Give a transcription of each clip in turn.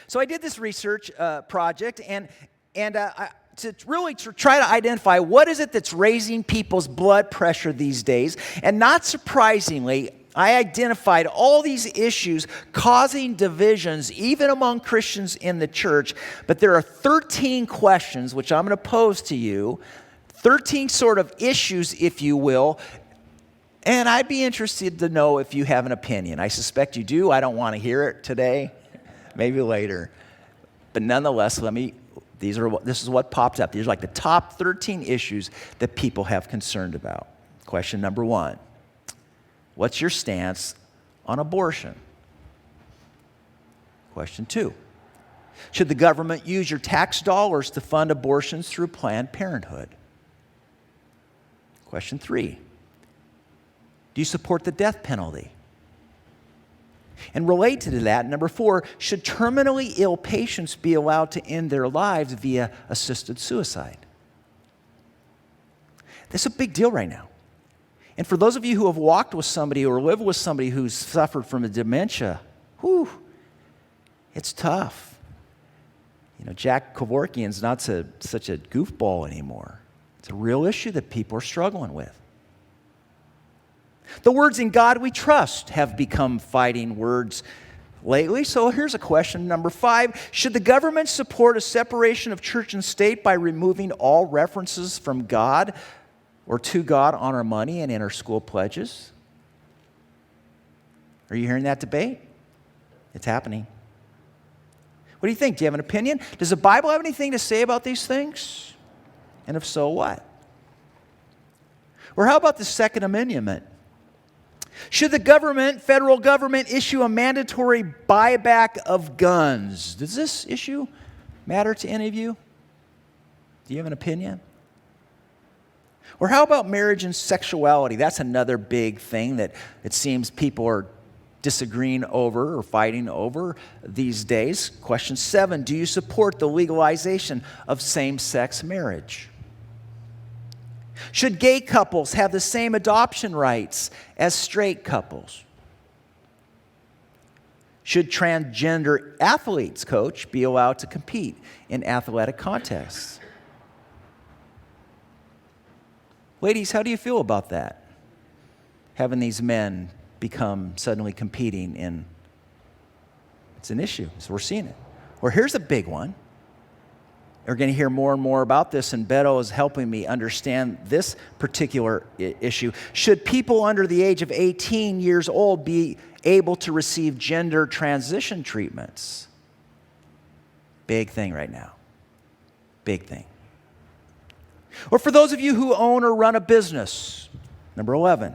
So I did this research project to try to identify what is it that's raising people's blood pressure these days. And not surprisingly, I identified all these issues causing divisions even among Christians in the church. But there are 13 questions which I'm going to pose to you, 13 sort of issues, if you will. And I'd be interested to know if you have an opinion. I suspect you do. I don't want to hear it today. Maybe later. But nonetheless, this is what pops up. These are like the top 13 issues that people have concerned about. Question number 1. What's your stance on abortion? Question 2. Should the government use your tax dollars to fund abortions through Planned Parenthood? Question 3. Do you support the death penalty? And related to that, number 4, should terminally ill patients be allowed to end their lives via assisted suicide? This is a big deal right now. And for those of you who have walked with somebody or lived with somebody who's suffered from a dementia, it's tough. Jack Kevorkian's not such a goofball anymore. It's a real issue that people are struggling with. The words "in God we trust" have become fighting words lately. So here's a question, number 5. Should the government support a separation of church and state by removing all references from God or to God on our money and in our school pledges? Are you hearing that debate? It's happening. What do you think? Do you have an opinion? Does the Bible have anything to say about these things? And if so, what? Or how about the Second Amendment? Should the federal government, issue a mandatory buyback of guns? Does this issue matter to any of you? Do you have an opinion? Or how about marriage and sexuality? That's another big thing that it seems people are disagreeing over or fighting over these days. Question 7, do you support the legalization of same-sex marriage? Should gay couples have the same adoption rights as straight couples? Should transgender athletes, coach, be allowed to compete in athletic contests? Ladies, how do you feel about that? Having these men become suddenly competing in, it's an issue, so we're seeing it. Or here's a big one. We're going to hear more and more about this, and Beto is helping me understand this particular issue. Should people under the age of 18 years old be able to receive gender transition treatments? Big thing right now. Big thing. Or for those of you who own or run a business, number 11,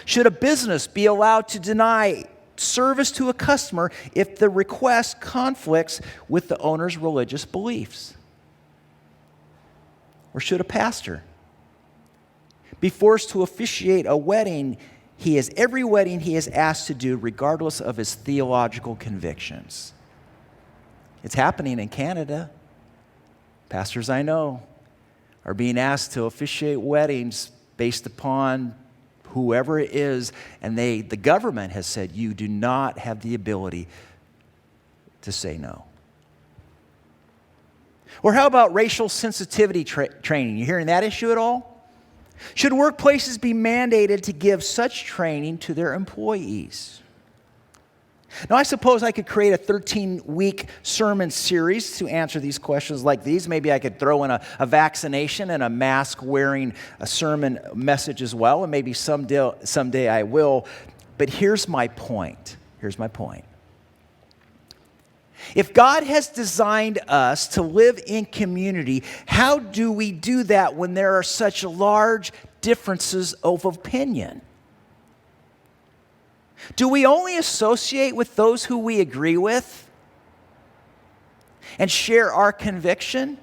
should a business be allowed to deny service to a customer if the request conflicts with the owner's religious beliefs? Or should a pastor be forced to officiate a wedding every wedding he is asked to do regardless of his theological convictions? It's happening in Canada. Pastors I know are being asked to officiate weddings based upon whoever it is, and the government has said you do not have the ability to say no. Or how about racial sensitivity training? You hearing that issue at all? Should workplaces be mandated to give such training to their employees? Now, I suppose I could create a 13-week sermon series to answer these questions like these. Maybe I could throw in a vaccination and a mask-wearing a sermon message as well, and maybe someday I will. But here's my point. If God has designed us to live in community, how do we do that when there are such large differences of opinion? Do we only associate with those who we agree with and share our conviction?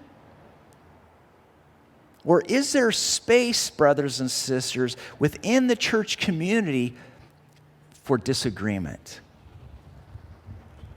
Or is there space, brothers and sisters, within the church community for disagreement?